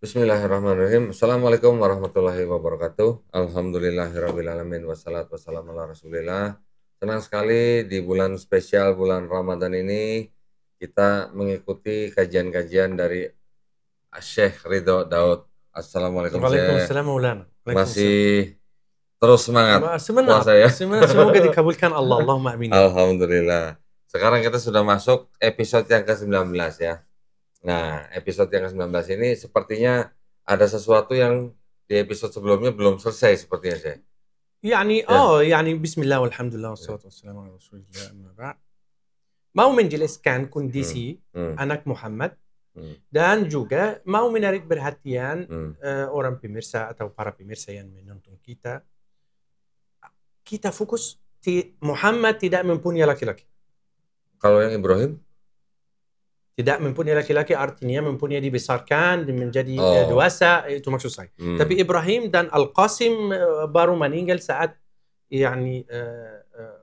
Bismillahirrahmanirrahim. Assalamualaikum warahmatullahi wabarakatuh. Alhamdulillahirrabbilalamin. Wassalatu wassalamu ala rasulillah. Senang sekali di bulan spesial bulan Ramadan ini kita mengikuti kajian-kajian dari Syekh Ridho Daud. Assalamualaikum Syekh. Waalaikumsalam Maulana. Waalaikumsalam. Masih terus semangat Semangat. puasa ya? Semoga dikabulkan Allah. Allahumma amin. Alhamdulillah. Sekarang kita sudah masuk episode yang ke-19 ya. Nah, episode yang ke-19 ini sepertinya ada sesuatu yang di episode sebelumnya belum selesai sepertinya, saya. يعني بسم الله والحمد لله والصلاة والسلام على رسول الله أما بعد. Mau menjelaskan kondisi anak Muhammad dan juga mau menarik perhatian orang pemirsa atau para pemirsa yang menonton kita. Kita fokus Muhammad tidak mempunyai laki-laki. Kalau yang Ibrahim? Tidak mempunyai laki-laki artinya mempunyai dibesarkan menjadi dewasa, itu maksud saya. Tapi Ibrahim dan Al-Qasim baru meninggal saat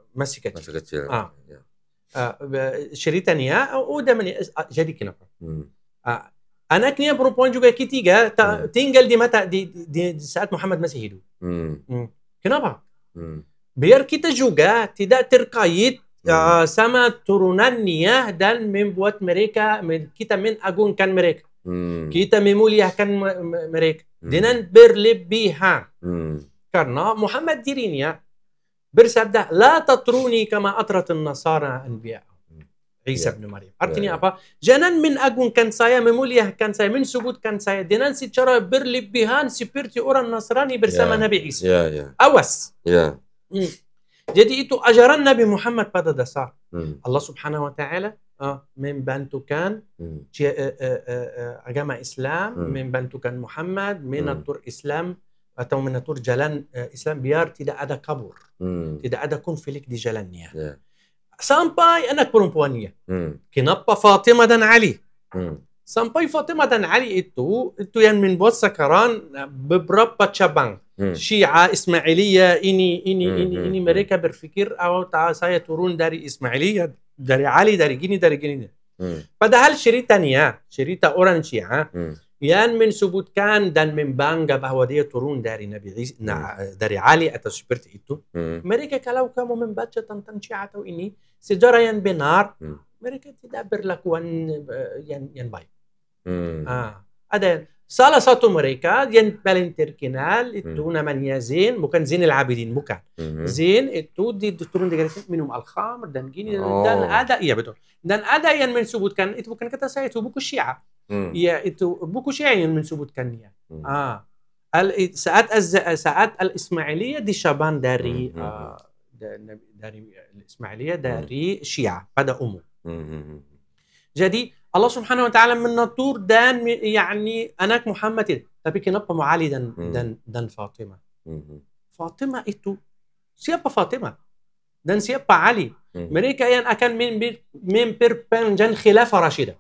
masih kecil. Masih kecil. Ya. Ceritanya udah jadi kenapa? Anaknya perempuan juga ketiga tinggal di saat Muhammad masih hidup. Kenapa? Biar kita juga tidak terkait sama turunannya dan membuat mereka, kita mengagungkan mereka, kita memuliakan mereka dengan berlebihan. Karena Muhammad dirinya bersabda, la tatruni kama atrat an-nasara anbiya Isa bin Maryam. Artinya apa? Jangan mengagungkan saya, memuliakan saya, mensebutkan saya dengan secara berlebihan seperti orang Nasrani bersama Nabi Isa. Awas. Jadi itu ajaran Nabi Muhammad pada dasar. Allah Subhanahu wa taala membantukan agama Islam, membantukan Muhammad menatur Islam atau menatur jalan Islam biar tidak ada kabur, tidak ada konflik di jalannya. Sampai anak perempuannya. Kenapa Fatimah dan Ali? Sampai Fatimah dan Ali itu yang membuat sekarang beberapa cabang. Syiah, Ismailiyah, ini mereka berpikir saya turun dari Ismailiyah, dari Ali, dari gini. Padahal cerita orang Syiah yang mensebutkan dan membangga bahwa dia turun dari Nabi Isa, dari Ali atau seperti itu. Mereka kalau kamu membaca tentang Syiah atau ini sejarah yang benar, mereka tidak berlakuan yang baik. Ada salah satu mereka yang paling terkenal itu namanya Zain, bukan Zain al-Abidin, bukan. Zain itu diturun dari minum al-khamr dan gini dan ada, iya betul. Dan ada yang mensebutkan itu bukan kata saya, itu buku Syiah. Ya itu buku Syiah yang mensebutkannya. Saat al-Ismailiyah di Syaban dari Ismailiyah dari Syiah pada umum. Jadi Allah Subhanahu wa taala menatur dan anak Muhammad itu. Tapi kenapa Ali dan Fatimah? Fatimah itu siapa Fatimah? Dan siapa Ali? Mereka yang akan memperpanjang khilafah Rashidah.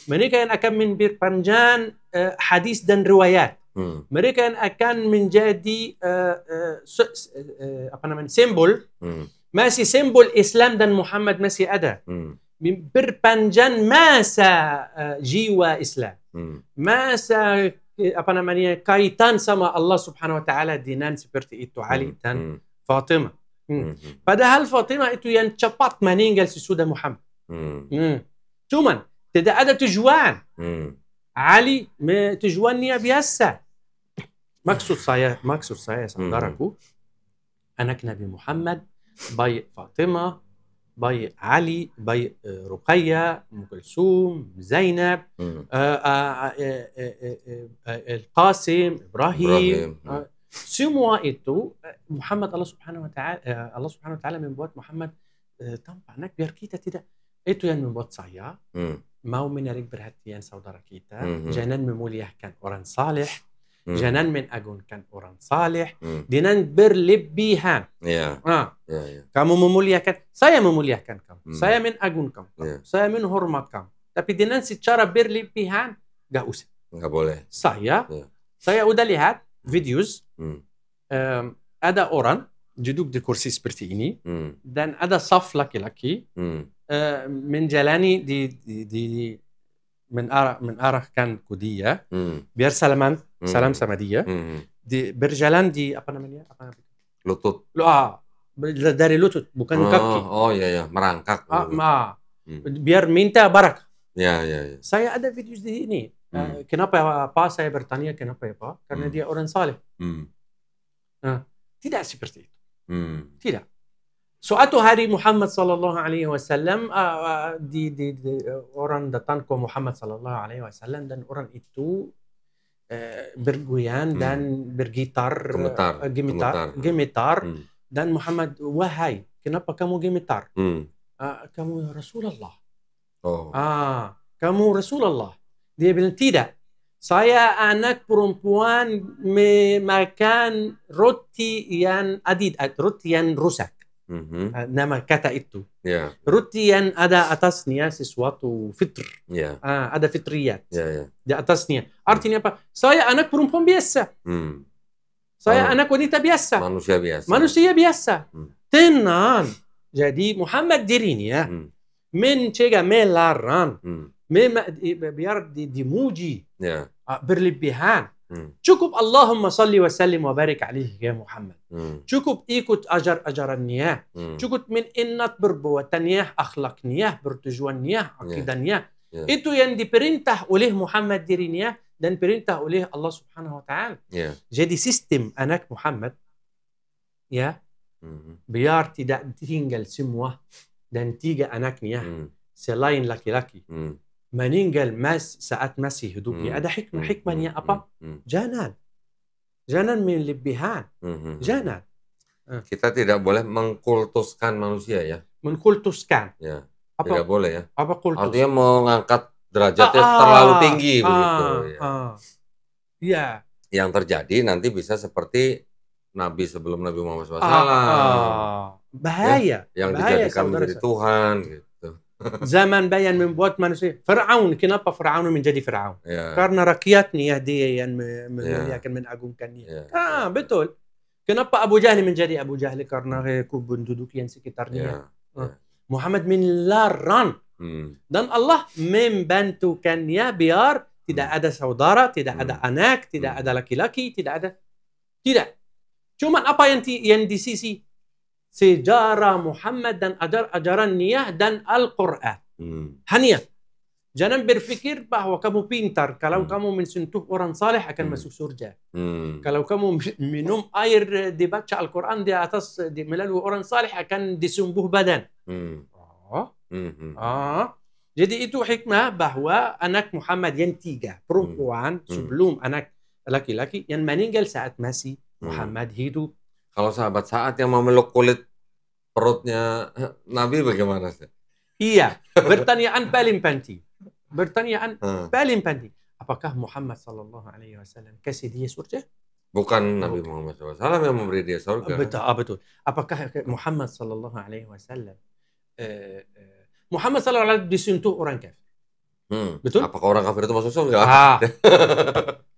Mereka yang akan memperpanjang hadis dan riwayat. Mereka yang akan menjadi simbol, masih simbol Islam dan Muhammad masih ada. Berpanjang masa jiwa Islam, masa kaitan sama Allah Subhanahu wa taala dengan seperti itu Ali dan Fatimah. Padahal Fatimah itu yang cepat meninggal sesudah Muhammad. Cuman tidak ada tujuan. Ali tujuannya biasa. Maksud saya saudaraku, anak Nabi Muhammad baik Fatimah, baik Ali, baik Ruqayyah, Kulsum, Zainab, Al-Qasim, Ibrahim, semua itu Muhammad Allah Subhanahu wa taala membuat Muhammad tampak anak biar kita tidak. Itu yang membuat saya mau menarik perhatian saudara kita, jangan memuliakan orang saleh, jangan mengagungkan orang saleh dengan berlebihan. Kamu memuliakan, saya memuliakan kamu, saya mengagungkan kamu, saya menghormat kamu. Tapi dengan secara berlebihan, gak usah. Gak boleh. Saya udah lihat videos, ada orang duduk di kursi seperti ini, dan ada saf laki-laki menjalani mengarahkanku dia, biar salam sama dia, berjalan di lutut. Dari lutut, bukan kaki. Oh iya, merangkak. Biar minta barakah. Ya. Saya ada video di ini. Kenapa Pak? Saya bertanya kenapa ya Pak? Karena dia orang saleh. Tidak seperti itu. Tidak. Suatu hari Muhammad sallallahu alaihi wasallam di orang datang ke Muhammad sallallahu alaihi wasallam dan orang itu bergoyang dan bergitar, gemetar. Dan Muhammad, wahai, kenapa kamu gemetar? Kamu Rasulullah. Kamu Rasulullah. Dia bilang, tidak. Saya anak perempuan memakan roti yang roti yang rusak. Nama kata itu. Roti yang ada atasnya sesuatu fitr. Ada fitriyat di atasnya. Artinya apa? Saya anak perempuan biasa. Saya anak wanita biasa. Manusia biasa. Tenang. Jadi Muhammad dirinya mencegah, melarang, biar dimuji, berlebihan. Cukup Allahumma salli wa sallim wa barik alaihi ya Muhammad. Cukup ikut ajarannya. Cukup ingat perbuatannya, akhlaknya, bertujuannya, akidahnya. Itu yang diperintah oleh Muhammad dirinya dan perintah oleh Allah Subhanahu wa taala. Jadi sistem anak Muhammad biar tidak tinggal semua dan 3 anaknya selain laki-laki meninggal saat masih hidupnya. Ada hikmahnya apa? Jangan melebihan. Jangan. Kita tidak boleh mengkultuskan manusia ya. Mengkultuskan. Tidak boleh ya. Apa kultus? Artinya mengangkat derajatnya terlalu tinggi begitu. Yang terjadi nanti bisa seperti Nabi sebelum Nabi Muhammad SAW. Bahaya. Yang dijadikan menjadi Tuhan gitu. Zaman bayan membuat manusia. Fir'aun, kenapa Fir'aun menjadi Fir'aun? Karena rakyatnya dia yang memuliakan, mengagungkannya. Betul. Kenapa Abu Jahal menjadi Abu Jahal? Karena penduduk yang sekitarnya. Muhammad melarang. Dan Allah membantukannya biar tidak ada saudara, tidak ada anak, tidak ada laki-laki, tidak ada. Tidak. Cuma apa yang di sisi sejarah Muhammad dan ajarannya dan Al-Quran. Hanya. Jangan berpikir bahwa kamu pintar. Kalau kamu mensentuh orang saleh akan masuk surga. Kalau kamu minum air dibaca Al-Quran di atas melalui orang saleh akan disembuh badan. Jadi itu hikmah bahwa anak Muhammad yang 3 perempuan sebelum anak laki-laki yang meninggal saat masih Muhammad hidup. Kalau sahabat Sa'ad yang memeluk kulit perutnya Nabi bagaimana sih? Iya, pertanyaan paling penting. Paling penting. Apakah Muhammad sallallahu alaihi wasallam kasih dia surga? Bukan Nabi Muhammad SAW yang memberi dia surga. Betul. Apakah Muhammad sallallahu alaihi wasallam Muhammad sallallahu alaihi wasallam disentuh orang kafir? Betul? Apakah orang kafir itu masuk surga?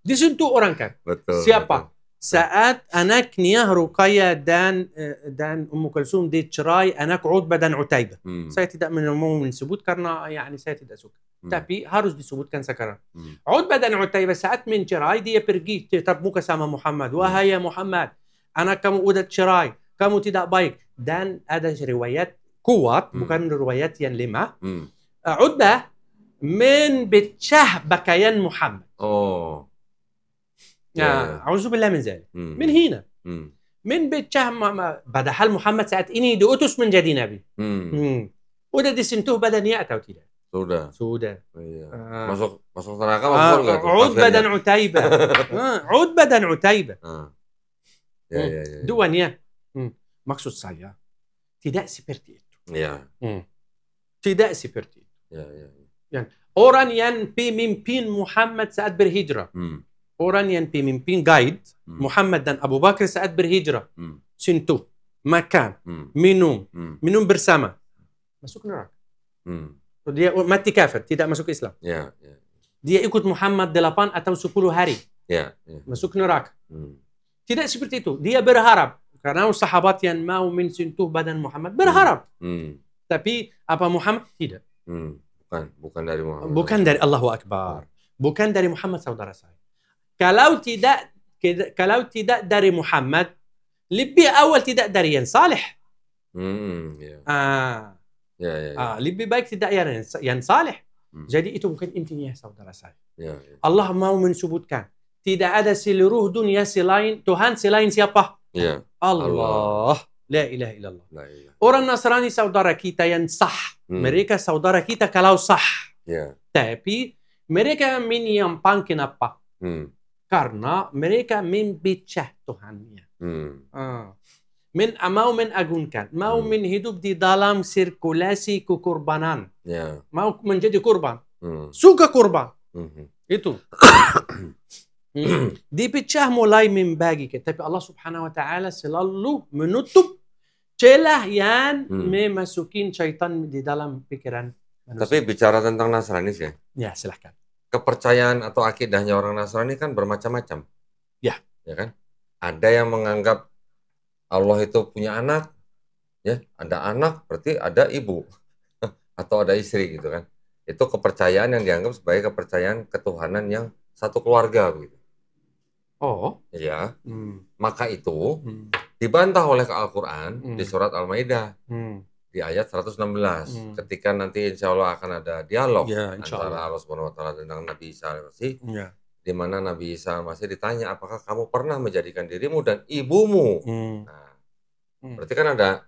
Disentuh orang kafir. Betul. Siapa? Saat anaknya Ruqayyah dan Ummu Kulsum dicerai anak Utbah dan Utaibah. Saya tidak mau menyebut karena saya tidak suka. Tapi harus disebutkan sekarang. Utbah dan Utaibah saat mencerai dia pergi tetap muka sama Muhammad. Wahai Muhammad, anak kamu udah cerai, kamu tidak baik. Dan ada riwayat kuat, bukan riwayat yang lemah. Utbah menpecah pakaian Muhammad. Auzubillah min zalik. Min hina. Min pecah padahal Muhammad saat ini diutus menjadi nabi. Udah disentuh badannya atau tidak? Sudah. Iya. Masuk neraka masuk surga. Utbah dan Utaibah. Ya. Duanya. Maksud saya tidak seperti itu. Tidak seperti itu. Orang yang pemimpin Muhammad saat berhijrah. Orang yang pemimpin guide Muhammad dan Abu Bakar saat berhijrah. Sentuh, makan, minum bersama. Masuk neraka. Dia mati kafir, tidak masuk Islam. Dia ikut Muhammad 8 atau 10 hari. Masuk neraka. Tidak seperti itu. Dia berharap. Karena sahabat yang mau mensentuh badan Muhammad berharap. Tapi apa Muhammad? Tidak. Bukan dari Muhammad. Bukan dari Allahu Akbar. Bukan dari Muhammad saudara saya. Kalau tidak dari Muhammad, lebih awal tidak dari yang saleh. Lebih baik tidak yang saleh. Jadi itu bukan intinya saudara saya. Allah mau menyebutkan tidak ada seluruh dunia selain Tuhan selain siapa? Allah. La ilaha illallah. Orang Nasrani saudara kita yang sah. Mereka saudara kita kalau sah. Tapi mereka menyimpang kenapa? Karena mereka membicah Tuhannya. Mau menagungkan, mau hidup di dalam sirkulasi kekurbanan. Mau menjadi kurban. Suka kurban. Itu. Dipecah mulai membagi. Tapi Allah Subhanahu wa taala selalu menutup celah yang memasukin syaitan di dalam pikiran manusia. Tapi bicara tentang Nasrani sih. Ya, silahkan. Kepercayaan atau akidahnya orang Nasrani kan bermacam-macam. Ya kan? Ada yang menganggap Allah itu punya anak, ya, ada anak berarti ada ibu atau ada istri gitu kan. Itu kepercayaan yang dianggap sebagai kepercayaan ketuhanan yang satu keluarga begitu. Oh. Ya. Maka itu dibantah oleh Al-Qur'an di surat Al-Maidah. Di ayat 116 ketika nanti insya Allah akan ada dialog antara Allah Subhanahu wa taala dengan Nabi Isa Al-Masih, di mana Nabi Isa Al-Masih ditanya apakah kamu pernah menjadikan dirimu dan ibumu. Nah, berarti kan ada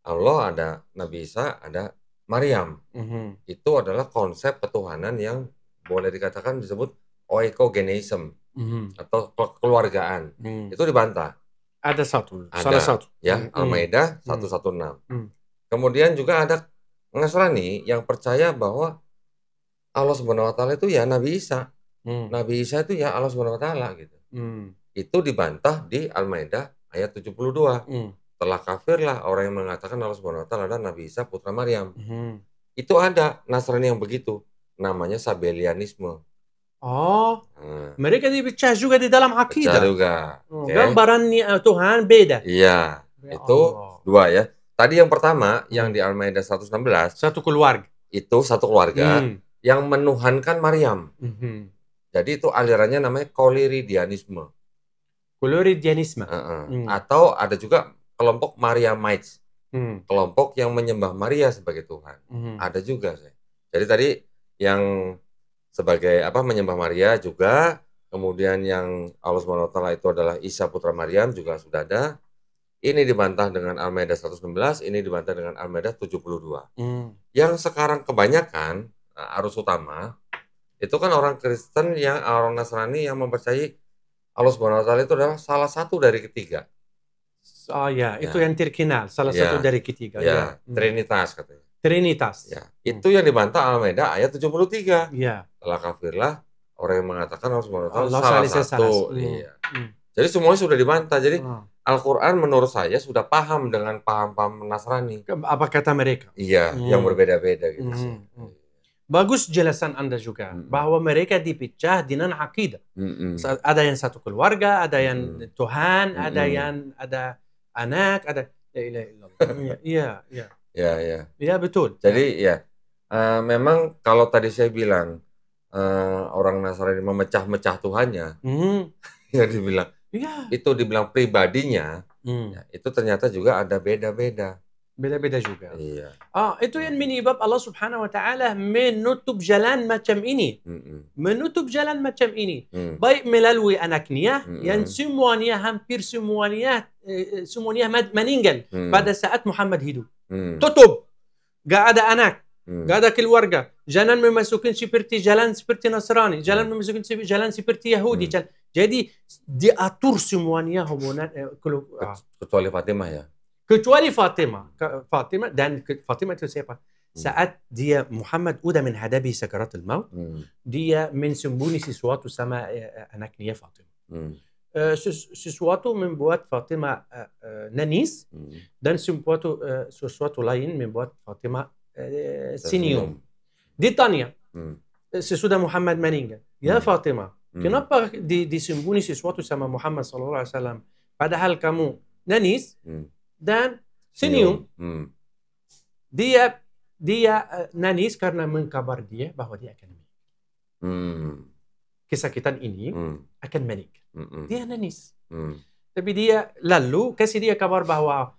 Allah, ada Nabi Isa, ada Maryam. Itu adalah konsep ketuhanan yang boleh dikatakan disebut oikogeneism atau kekeluargaan. Itu dibantah. Ada salah satu. Ya, Al-Maidah 116. Kemudian juga ada Nasrani yang percaya bahwa Allah Subhanahu wa taala itu ya Nabi Isa. Nabi Isa itu ya Allah Subhanahu wa taala gitu. Itu dibantah di Al-Maidah ayat 72. Telah kafirlah orang yang mengatakan Allah Subhanahu wa taala adalah Nabi Isa putra Maryam. Itu ada Nasrani yang begitu. Namanya Sabelianisme. Oh. Mereka dipecah juga di dalam akidah. Pecah juga. Gambaran Tuhan beda. Iya. Itu dua ya. Tadi yang pertama yang di Al-Maidah 116, satu keluarga. Itu satu keluarga yang menuhankan Maryam. Jadi itu alirannya namanya Koliridianisme. Koliridianisme. Atau ada juga kelompok Mariamites. Kelompok yang menyembah Maria sebagai Tuhan. Ada juga. Jadi tadi yang sebagai menyembah Maria juga, kemudian yang Allah SWT itu adalah Isa putra Maryam juga sudah ada. Ini dibantah dengan Al-Maidah 116, ini dibantah dengan Al-Maidah 72. Yang sekarang kebanyakan arus utama itu kan orang Kristen orang Nasrani yang mempercayai Allah Subhanahu wa taala itu adalah salah satu dari ketiga. Oh ya, itu yang terkenal, salah satu dari ketiga. Ya, Trinitas katanya. Trinitas. Ya, itu yang dibantah Al-Maidah ayat 73. Ya. Telah kafirlah orang yang mengatakan Allah Subhanahu wa taala salah satu. Iya. Jadi semuanya sudah dibantah. Jadi Al-Quran menurut saya sudah paham dengan paham-paham Nasrani. Apa kata mereka? Iya, yang berbeda-beda gitu. Bagus jelasan Anda juga bahwa mereka dipecah dengan akidah. Ada yang satu keluarga, ada yang Tuhan, ada yang ada anak, ada la ilaha illallah. Iya. Iya betul. Jadi memang kalau tadi saya bilang orang Nasrani memecah-mecah Tuhannya, yang dibilang itu dibilang pribadinya, itu ternyata juga ada beda-beda. Beda-beda juga. Iya. Itu yang menyebab Allah Subhanahu wa taala menutup jalan macam ini. Menutup jalan macam ini. Baik melalui anaknya yang hampir semuanya meninggal pada saat Muhammad hidup. Tutup. Gak ada anak. Gak ada keluarga. Jangan memasukin jalan seperti Nasrani. Jangan memasukin jalan seperti Yahudi. Jadi diatur semuanya hubungan kecuali Fatimah ya. Kecuali Fatimah dan Fatimah itu siapa? Saat dia Muhammad udah menghadapi sakaratul maut, dia mensembunyi sesuatu sama anaknya Fatimah. Sesuatu membuat Fatimah nangis dan sesuatu lain membuat Fatimah senyum. Ditanya sesudah Muhammad meninggal, ya Fatimah, kenapa disembunyi sesuatu sama Muhammad sallallahu alaihi wasallam padahal kamu nangis dan senyum? Dia dia nangis karena mengkabar dia bahwa dia akan menikah. Kesakitan ini akan menikah. Dia nangis. Tapi dia lalu kasih dia kabar bahwa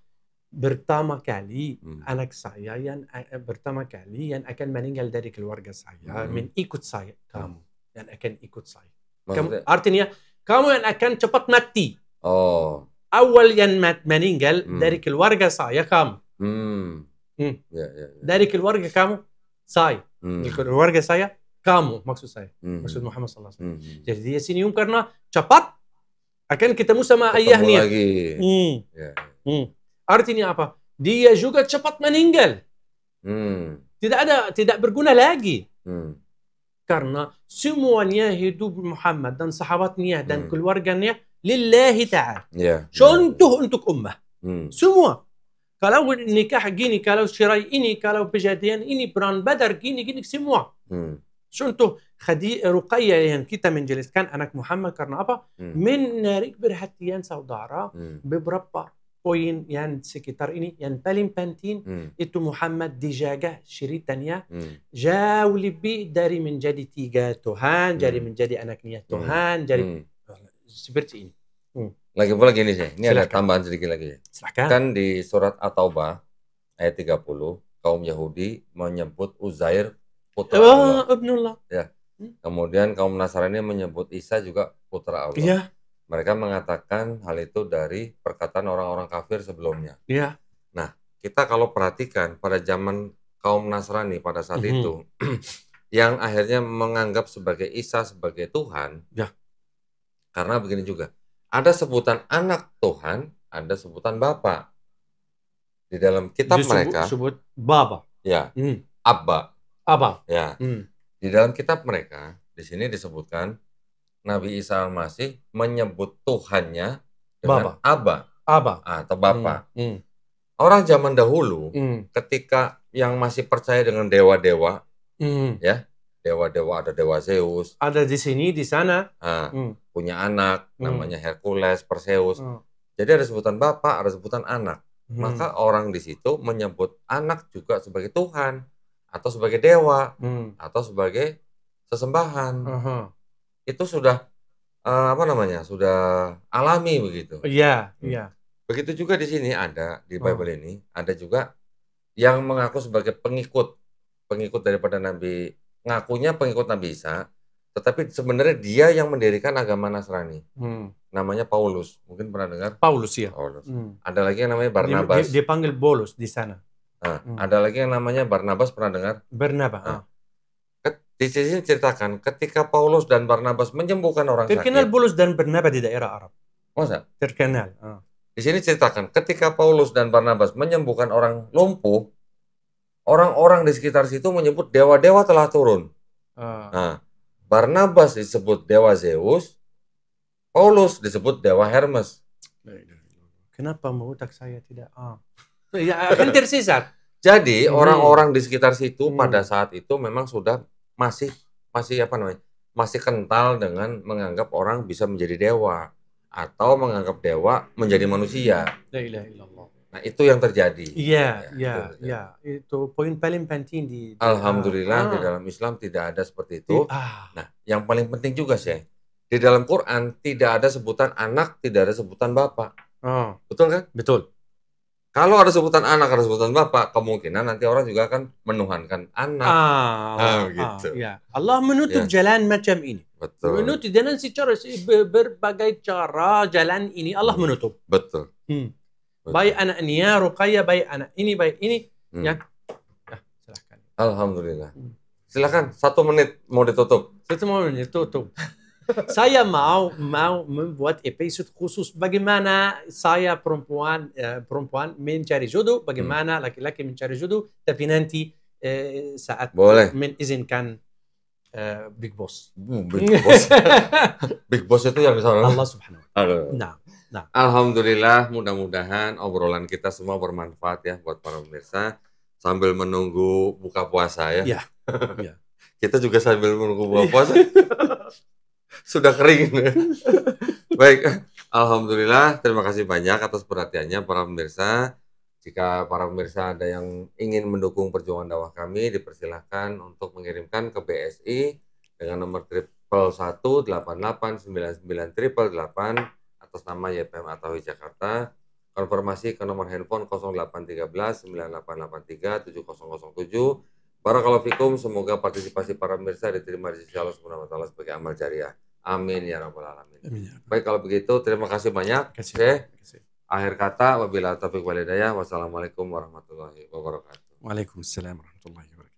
pertama kali anak saya yang pertama kali yang akan meninggal dari keluarga saya, ikut saya, kamu yang akan ikut saya. Kamu, artinya kamu yang akan cepat mati. Awal yang meninggal dari keluarga saya kamu. Dari keluarga kamu saya. Dari keluarga saya kamu, maksud saya. Maksud Muhammad sallallahu alaihi wasallam. Jadi dia senyum karena cepat akan ketemu sama ayahnya. Artinya apa? Dia juga cepat meninggal. Tidak berguna lagi. Karena semuanya hidup Muhammad dan sahabatnya dan keluarganya lillahi ta'ala. Contoh untuk ummah. Semua. Kalau nikah gini, kalau cerai ini, kalau kejadian ini, perang Badar gini semua. Contoh Ruqayyah yang kita menjelaskan anak Muhammad karena apa? Menarik perhatian saudara beberapa poin yang sekitar ini yang paling penting itu Muhammad dijaga ceritanya jauh lebih dari menjadi 3 Tuhan, jadi menjadi anaknya Tuhan, jadi seperti ini. Lagi pula gini sih, ini silahkan. Ada tambahan sedikit lagi ya. Silahkan. Kan di surat At-Taubah ayat 30 kaum Yahudi menyebut Uzair putra Allah. Ya. Kemudian kaum Nasrani menyebut Isa juga putra Allah. Iya. Mereka mengatakan hal itu dari perkataan orang-orang kafir sebelumnya. Iya. Nah, kita kalau perhatikan pada zaman kaum Nasrani pada saat itu, yang akhirnya menganggap sebagai Isa sebagai Tuhan, karena begini juga, ada sebutan anak Tuhan, ada sebutan Bapa. Di dalam kitab mereka, disebut Bapa. Ya, Abba. Ya. Di dalam kitab mereka, di sini disebutkan Nabi Isa Al-Masih menyebut Tuhannya dengan Abba atau Bapa. Orang zaman dahulu ketika yang masih percaya dengan dewa-dewa, ya, dewa-dewa, ada dewa Zeus, ada di sini, di sana, punya anak namanya Hercules, Perseus. Jadi ada sebutan Bapa, ada sebutan anak. Maka orang di situ menyebut anak juga sebagai Tuhan atau sebagai dewa atau sebagai sesembahan. Itu sudah sudah alami begitu. Iya. Begitu juga di sini ada di Bible ini ada juga yang mengaku sebagai pengikut daripada Nabi, ngakunya pengikut Nabi Isa, tetapi sebenarnya dia yang mendirikan agama Nasrani. Namanya Paulus, mungkin pernah dengar? Paulus ya. Paulus. Ada lagi yang namanya Barnabas. Dia panggil Paulus di sana. Ada lagi yang namanya Barnabas, pernah dengar? Barnabas. Di sini ceritakan ketika Paulus dan Barnabas menyembuhkan orang sakit. Terkenal Paulus dan Barnabas di daerah Arab. Masa? Terkenal. Di sini ceritakan ketika Paulus dan Barnabas menyembuhkan orang lumpuh, orang-orang di sekitar situ menyebut dewa-dewa telah turun. Nah, Barnabas disebut dewa Zeus, Paulus disebut dewa Hermes. Kenapa otak saya tidak? Ya, akan tersesat. Jadi orang-orang di sekitar situ pada saat itu memang sudah masih kental dengan menganggap orang bisa menjadi dewa atau menganggap dewa menjadi manusia. La ilaha illallah. Nah, itu yang terjadi. Iya. Itu poin paling penting di Alhamdulillah di dalam Islam tidak ada seperti itu. Nah, yang paling penting juga sih, di dalam Quran tidak ada sebutan anak, tidak ada sebutan bapak. Betul kan? Betul. Kalau ada sebutan anak, ada sebutan bapak, kemungkinan nanti orang juga akan menuhankan anak. Gitu. Ya. Allah menutup jalan macam ini. Betul. Menutup dengan secara berbagai cara jalan ini Allah menutup. Betul. Baik anaknya Ruqayyah, baik anak ini, baik ini. Ya. Silakan. Alhamdulillah. Silakan, 1 menit mau ditutup. 1 menit tutup. Saya mau membuat episode khusus bagaimana saya perempuan mencari jodoh, bagaimana laki-laki mencari jodoh, tapi nanti saat mengizinkan Big Boss. Big Boss. Big Boss itu yang bisa Allah Subhanahu wa Ta'ala. Nah. Alhamdulillah, mudah-mudahan obrolan kita semua bermanfaat ya buat para pemirsa sambil menunggu buka puasa ya. Iya. Kita juga sambil menunggu buka puasa. Sudah kering. Baik, alhamdulillah, terima kasih banyak atas perhatiannya para pemirsa. Jika para pemirsa ada yang ingin mendukung perjuangan dakwah kami, dipersilahkan untuk mengirimkan ke BSI dengan nomor 111889988 atas nama YPM Atawi Jakarta. Konfirmasi ke nomor handphone 0813 9883 7007. Barakallahu fikum, semoga partisipasi para pemirsa diterima di sisi Allah Subhanahu wa taala sebagai amal jariah. Amin ya rabbal alamin. Baik, kalau begitu terima kasih banyak. Terima kasih. Akhir kata, wabillahi taufiq wal hidayah. Wassalamualaikum warahmatullahi wabarakatuh. Waalaikumsalam warahmatullahi wabarakatuh.